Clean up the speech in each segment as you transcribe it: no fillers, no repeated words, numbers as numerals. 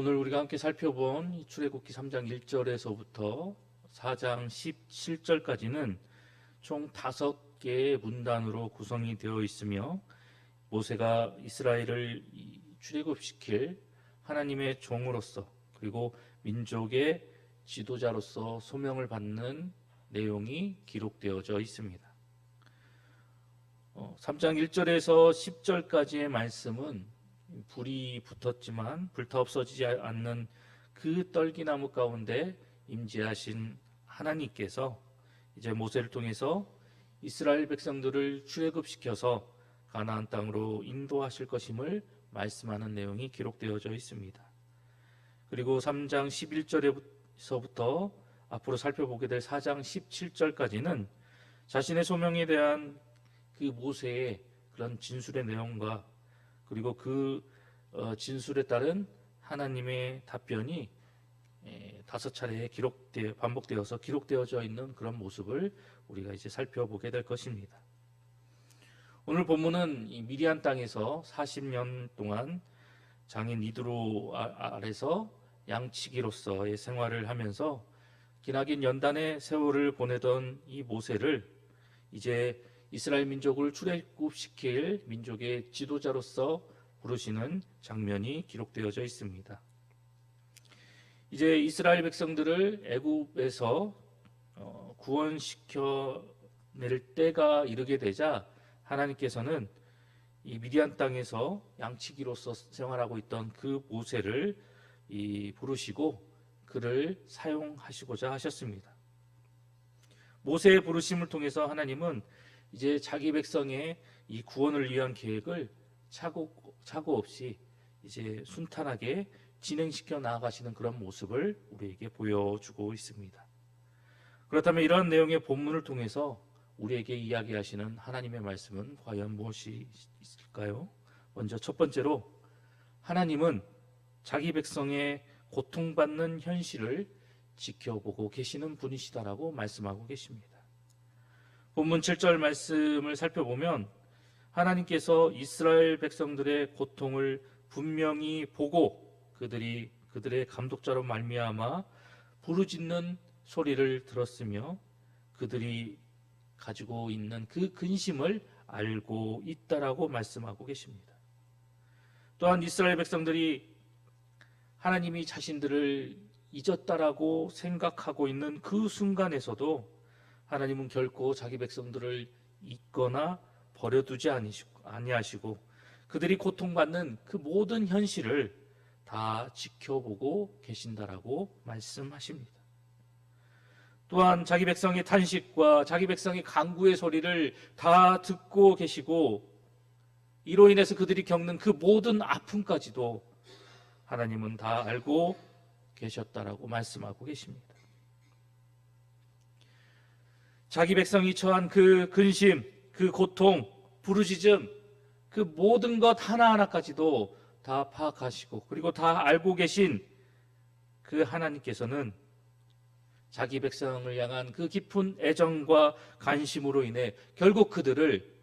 오늘 우리가 함께 살펴본 출애굽기 3장 1절에서부터 4장 17절까지는 총 5개의 문단으로 구성이 되어 있으며 모세가 이스라엘을 출애굽시킬 하나님의 종으로서 그리고 민족의 지도자로서 소명을 받는 내용이 기록되어져 있습니다. 3장 1절에서 10절까지의 말씀은 불이 붙었지만 불타 없어지지 않는 그 떨기나무 가운데 임재하신 하나님께서 이제 모세를 통해서 이스라엘 백성들을 출애굽시켜서 가나안 땅으로 인도하실 것임을 말씀하는 내용이 기록되어져 있습니다. 그리고 3장 11절에서부터 앞으로 살펴보게 될 4장 17절까지는 자신의 소명에 대한 그 모세의 그런 진술의 내용과 그리고 그 진술에 따른 하나님의 답변이 5차례 반복되어서 기록되어져 있는 그런 모습을 우리가 이제 살펴보게 될 것입니다. 오늘 본문은 이 미디안 땅에서 40년 동안 장인 이드로 아래서 양치기로서의 생활을 하면서 기나긴 연단의 세월을 보내던 이 모세를 이제 이스라엘 민족을 출애굽시킬 민족의 지도자로서 부르시는 장면이 기록되어져 있습니다. 이제 이스라엘 백성들을 애굽에서 구원시켜낼 때가 이르게 되자 하나님께서는 이 미디안 땅에서 양치기로서 생활하고 있던 그 모세를 부르시고 그를 사용하시고자 하셨습니다. 모세의 부르심을 통해서 하나님은 이제 자기 백성의 이 구원을 위한 계획을 차고 없이 이제 순탄하게 진행시켜 나아가시는 그런 모습을 우리에게 보여주고 있습니다. 그렇다면 이러한 내용의 본문을 통해서 우리에게 이야기하시는 하나님의 말씀은 과연 무엇이 있을까요? 먼저 첫 번째로 하나님은 자기 백성의 고통받는 현실을 지켜보고 계시는 분이시다라고 말씀하고 계십니다. 본문 7절 말씀을 살펴보면 하나님께서 이스라엘 백성들의 고통을 분명히 보고 그들의 감독자로 말미암아 부르짖는 소리를 들었으며 그들이 가지고 있는 그 근심을 알고 있다라고 말씀하고 계십니다. 또한 이스라엘 백성들이 하나님이 자신들을 잊었다라고 생각하고 있는 그 순간에서도 하나님은 결코 자기 백성들을 잊거나 버려두지 아니하시고 그들이 고통받는 그 모든 현실을 다 지켜보고 계신다라고 말씀하십니다. 또한 자기 백성의 탄식과 자기 백성의 간구의 소리를 다 듣고 계시고 이로 인해서 그들이 겪는 그 모든 아픔까지도 하나님은 다 알고 계셨다라고 말씀하고 계십니다. 자기 백성이 처한 그 근심, 그 고통, 부르짖음, 그 모든 것 하나하나까지도 다 파악하시고 그리고 다 알고 계신 그 하나님께서는 자기 백성을 향한 그 깊은 애정과 관심으로 인해 결국 그들을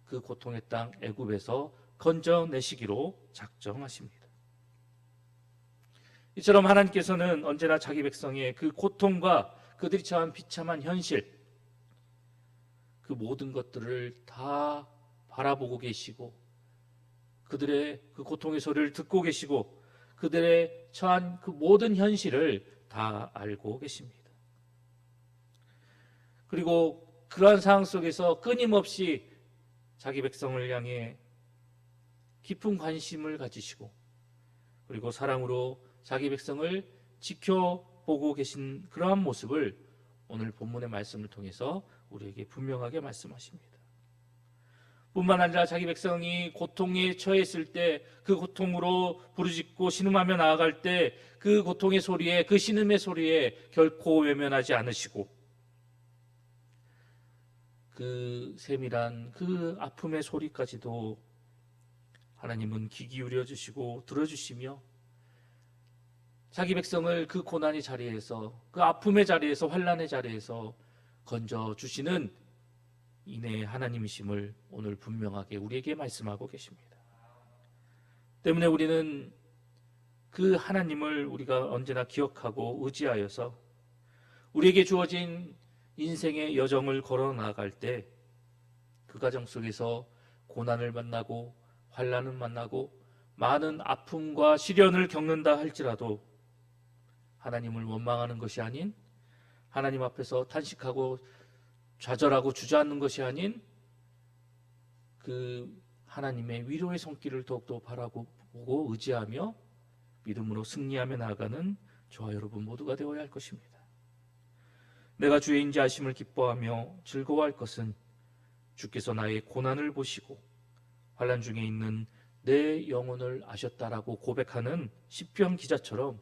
그 고통의 땅 애굽에서 건져내시기로 작정하십니다. 이처럼 하나님께서는 언제나 자기 백성의 그 고통과 그들이 처한 비참한 현실 그 모든 것들을 다 바라보고 계시고 그들의 그 고통의 소리를 듣고 계시고 그들의 처한 그 모든 현실을 다 알고 계십니다. 그리고 그러한 상황 속에서 끊임없이 자기 백성을 향해 깊은 관심을 가지시고 그리고 사랑으로 자기 백성을 지켜보고 계신 그러한 모습을 오늘 본문의 말씀을 통해서 우리에게 분명하게 말씀하십니다. 뿐만 아니라 자기 백성이 고통에 처했을 때 그 고통으로 부르짖고 신음하며 나아갈 때 그 고통의 소리에 그 신음의 소리에 결코 외면하지 않으시고 그 세밀한 그 아픔의 소리까지도 하나님은 귀 기울여 주시고 들어주시며 자기 백성을 그 고난의 자리에서 그 아픔의 자리에서 환난의 자리에서 건져주시는 인내의 하나님이심을 오늘 분명하게 우리에게 말씀하고 계십니다. 때문에 우리는 그 하나님을 우리가 언제나 기억하고 의지하여서 우리에게 주어진 인생의 여정을 걸어 나갈 때 그 과정 속에서 고난을 만나고 환난을 만나고 많은 아픔과 시련을 겪는다 할지라도 하나님을 원망하는 것이 아닌, 하나님 앞에서 탄식하고 좌절하고 주저앉는 것이 아닌 그 하나님의 위로의 손길을 더욱더 바라보고 의지하며 믿음으로 승리하며 나아가는 저와 여러분 모두가 되어야 할 것입니다. 내가 주의 인자하심을 기뻐하며 즐거워할 것은 주께서 나의 고난을 보시고 환난 중에 있는 내 영혼을 아셨다라고 고백하는 시편 기자처럼,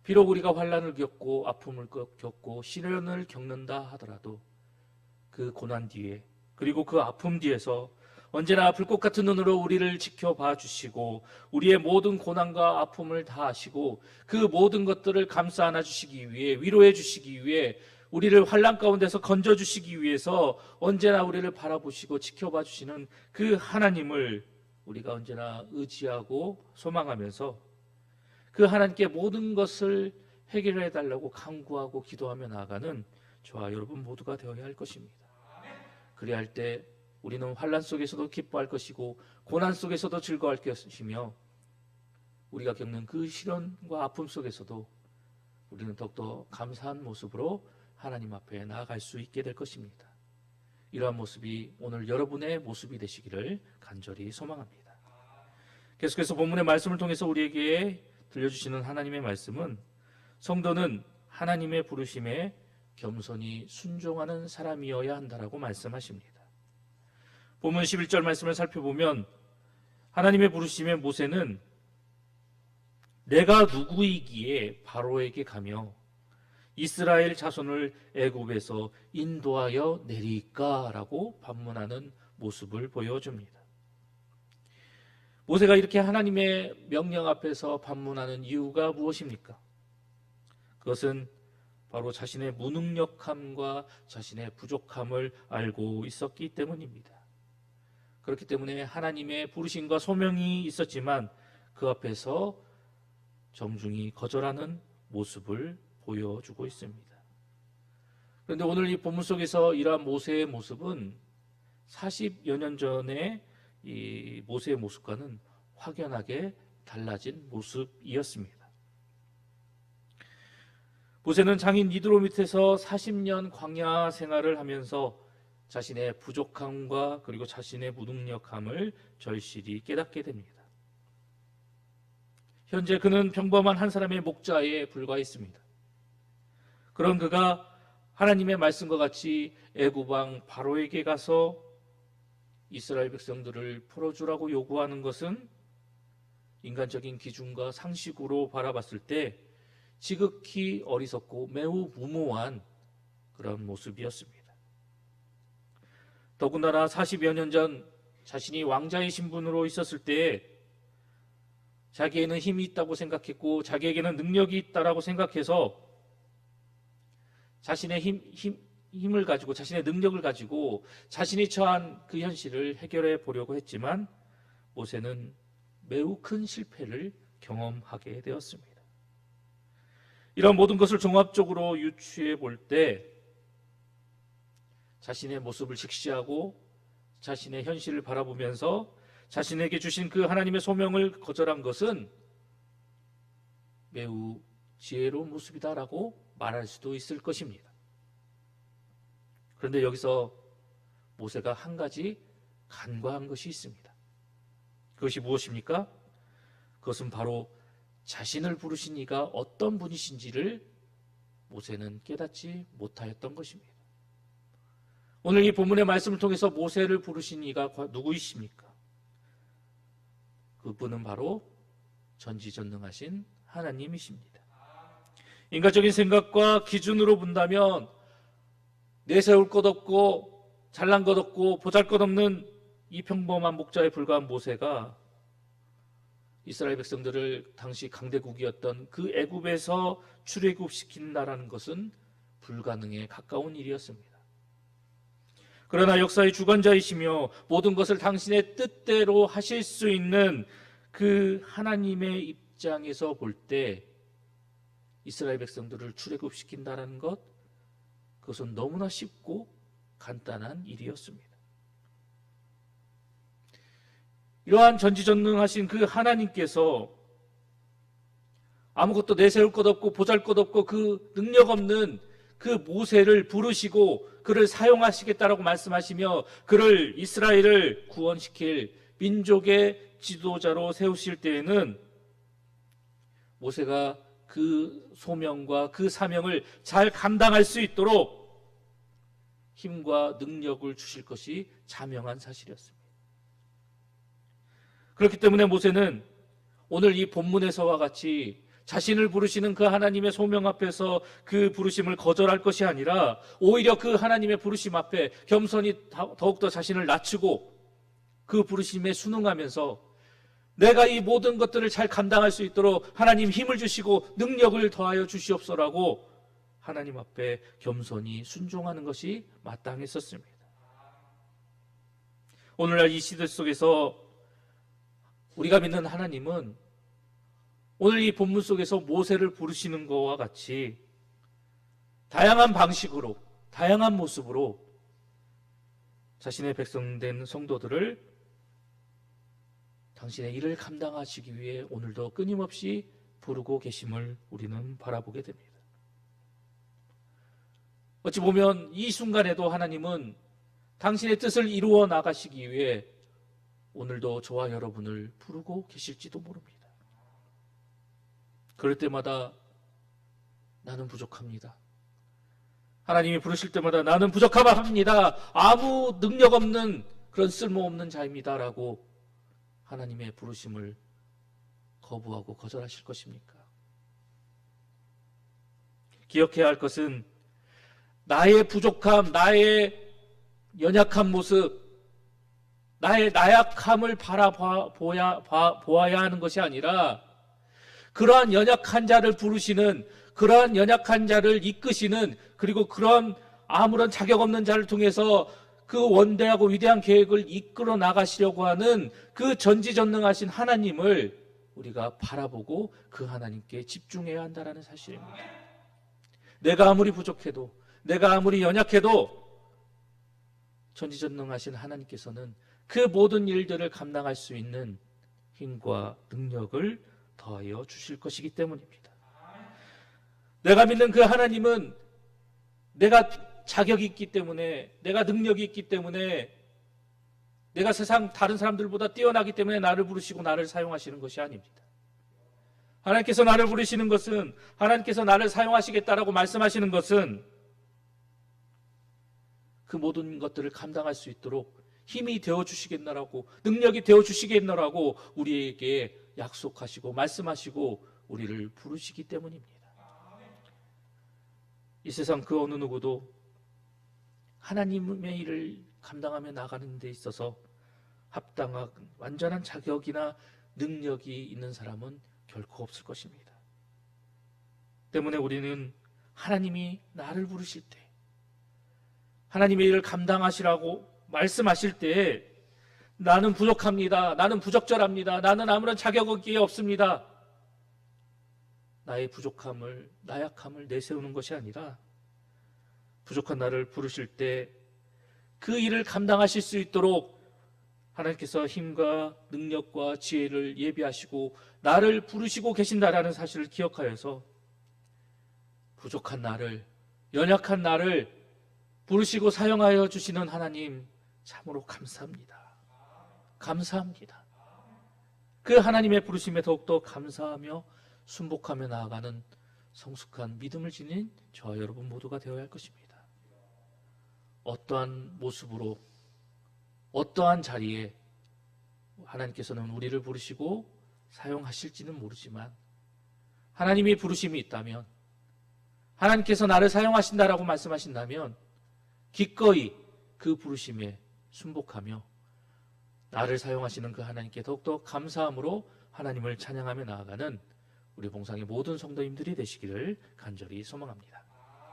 비록 우리가 환난을 겪고 아픔을 겪고 시련을 겪는다 하더라도 그 고난 뒤에, 그리고 그 아픔 뒤에서 언제나 불꽃 같은 눈으로 우리를 지켜봐 주시고 우리의 모든 고난과 아픔을 다 아시고 그 모든 것들을 감싸 안아 주시기 위해, 위로해 주시기 위해, 우리를 환난 가운데서 건져 주시기 위해서 언제나 우리를 바라보시고 지켜봐 주시는 그 하나님을 우리가 언제나 의지하고 소망하면서 그 하나님께 모든 것을 해결해 달라고 간구하고 기도하며 나아가는 저와 여러분 모두가 되어야 할 것입니다. 그래야 할 때 우리는 환난 속에서도 기뻐할 것이고 고난 속에서도 즐거워할 것이며, 우리가 겪는 그 시련과 아픔 속에서도 우리는 더욱더 감사한 모습으로 하나님 앞에 나아갈 수 있게 될 것입니다. 이러한 모습이 오늘 여러분의 모습이 되시기를 간절히 소망합니다. 계속해서 본문의 말씀을 통해서 우리에게 들려주시는 하나님의 말씀은, 성도는 하나님의 부르심에 겸손히 순종하는 사람이어야 한다라고 말씀하십니다. 본문 11절 말씀을 살펴보면 하나님의 부르심에 모세는 내가 누구이기에 바로에게 가며 이스라엘 자손을 애굽에서 인도하여 내리까라고 반문하는 모습을 보여줍니다. 모세가 이렇게 하나님의 명령 앞에서 반문하는 이유가 무엇입니까? 그것은 바로 자신의 무능력함과 자신의 부족함을 알고 있었기 때문입니다. 그렇기 때문에 하나님의 부르심과 소명이 있었지만 그 앞에서 정중히 거절하는 모습을 보여주고 있습니다. 그런데 오늘 이 본문 속에서 이러한 모세의 모습은 40여 년 전의 이 모세의 모습과는 확연하게 달라진 모습이었습니다. 모세는 장인 이드로 밑에서 40년 광야 생활을 하면서 자신의 부족함과 그리고 자신의 무능력함을 절실히 깨닫게 됩니다. 현재 그는 평범한 한 사람의 목자에 불과했습니다. 그런 그가 하나님의 말씀과 같이 애굽 왕 바로에게 가서 이스라엘 백성들을 풀어주라고 요구하는 것은 인간적인 기준과 상식으로 바라봤을 때 지극히 어리석고 매우 무모한 그런 모습이었습니다. 더군다나 40여 년 전 자신이 왕자의 신분으로 있었을 때에 자기에는 힘이 있다고 생각했고 자기에게는 능력이 있다라고 생각해서 자신의 힘을 가지고, 자신의 능력을 가지고 자신이 처한 그 현실을 해결해 보려고 했지만 모세는 매우 큰 실패를 경험하게 되었습니다. 이런 모든 것을 종합적으로 유추해 볼 때 자신의 모습을 직시하고 자신의 현실을 바라보면서 자신에게 주신 그 하나님의 소명을 거절한 것은 매우 지혜로운 모습이다라고 말할 수도 있을 것입니다. 그런데 여기서 모세가 한 가지 간과한 것이 있습니다. 그것이 무엇입니까? 그것은 바로 자신을 부르신 이가 어떤 분이신지를 모세는 깨닫지 못하였던 것입니다. 오늘 이 본문의 말씀을 통해서 모세를 부르신 이가 누구이십니까? 그분은 바로 전지전능하신 하나님이십니다. 인간적인 생각과 기준으로 본다면 내세울 것 없고 잘난 것 없고 보잘것없는 이 평범한 목자에 불과한 모세가 이스라엘 백성들을 당시 강대국이었던 그 애굽에서 출애굽시킨다라는 것은 불가능에 가까운 일이었습니다. 그러나 역사의 주관자이시며 모든 것을 당신의 뜻대로 하실 수 있는 그 하나님의 입장에서 볼 때 이스라엘 백성들을 출애굽시킨다는 것, 그것은 너무나 쉽고 간단한 일이었습니다. 이러한 전지전능하신 그 하나님께서 아무것도 내세울 것 없고 보잘것없고 그 능력 없는 그 모세를 부르시고 그를 사용하시겠다라고 말씀하시며 그를 이스라엘을 구원시킬 민족의 지도자로 세우실 때에는 모세가 그 소명과 그 사명을 잘 감당할 수 있도록 힘과 능력을 주실 것이 자명한 사실이었습니다. 그렇기 때문에 모세는 오늘 이 본문에서와 같이 자신을 부르시는 그 하나님의 소명 앞에서 그 부르심을 거절할 것이 아니라 오히려 그 하나님의 부르심 앞에 겸손히 더욱더 자신을 낮추고 그 부르심에 순응하면서 내가 이 모든 것들을 잘 감당할 수 있도록 하나님 힘을 주시고 능력을 더하여 주시옵소라고 하나님 앞에 겸손히 순종하는 것이 마땅했었습니다. 오늘날 이 시대 속에서 우리가 믿는 하나님은 오늘 이 본문 속에서 모세를 부르시는 것과 같이 다양한 방식으로, 다양한 모습으로 자신의 백성된 성도들을 당신의 일을 감당하시기 위해 오늘도 끊임없이 부르고 계심을 우리는 바라보게 됩니다. 어찌 보면 이 순간에도 하나님은 당신의 뜻을 이루어 나가시기 위해 오늘도 저와 여러분을 부르고 계실지도 모릅니다. 그럴 때마다 나는 부족합니다. 하나님이 부르실 때마다 나는 부족합니다. 아무 능력 없는 그런 쓸모없는 자입니다라고 하나님의 부르심을 거부하고 거절하실 것입니까? 기억해야 할 것은 나의 부족함, 나의 연약한 모습, 나의 나약함을 보아야 하는 것이 아니라 그러한 연약한 자를 부르시는, 그러한 연약한 자를 이끄시는, 그리고 그런 아무런 자격 없는 자를 통해서 그 원대하고 위대한 계획을 이끌어 나가시려고 하는 그 전지전능하신 하나님을 우리가 바라보고 그 하나님께 집중해야 한다는 사실입니다. 내가 아무리 부족해도, 내가 아무리 연약해도 전지전능하신 하나님께서는 그 모든 일들을 감당할 수 있는 힘과 능력을 더하여 주실 것이기 때문입니다. 내가 믿는 그 하나님은 내가 자격이 있기 때문에, 내가 능력이 있기 때문에, 내가 세상 다른 사람들보다 뛰어나기 때문에 나를 부르시고 나를 사용하시는 것이 아닙니다. 하나님께서 나를 부르시는 것은, 하나님께서 나를 사용하시겠다라고 말씀하시는 것은 그 모든 것들을 감당할 수 있도록 힘이 되어주시겠나라고, 능력이 되어주시겠나라고 우리에게 약속하시고 말씀하시고 우리를 부르시기 때문입니다. 이 세상 그 어느 누구도 하나님의 일을 감당하며 나가는 데 있어서 합당한 완전한 자격이나 능력이 있는 사람은 결코 없을 것입니다. 때문에 우리는 하나님이 나를 부르실 때, 하나님의 일을 감당하시라고 말씀하실 때 나는 부족합니다. 나는 부적절합니다. 나는 아무런 자격이 없습니다. 나의 부족함을, 나약함을 내세우는 것이 아니라 부족한 나를 부르실 때 그 일을 감당하실 수 있도록 하나님께서 힘과 능력과 지혜를 예비하시고 나를 부르시고 계신다라는 사실을 기억하여서 부족한 나를, 연약한 나를 부르시고 사용하여 주시는 하나님 참으로 감사합니다. 감사합니다. 그 하나님의 부르심에 더욱더 감사하며 순복하며 나아가는 성숙한 믿음을 지닌 저와 여러분 모두가 되어야 할 것입니다. 어떠한 모습으로, 어떠한 자리에 하나님께서는 우리를 부르시고 사용하실지는 모르지만 하나님의 부르심이 있다면, 하나님께서 나를 사용하신다라고 말씀하신다면 기꺼이 그 부르심에 순복하며 나를 사용하시는 그 하나님께 더욱더 감사함으로 하나님을 찬양하며 나아가는 우리 봉상의 모든 성도님들이 되시기를 간절히 소망합니다.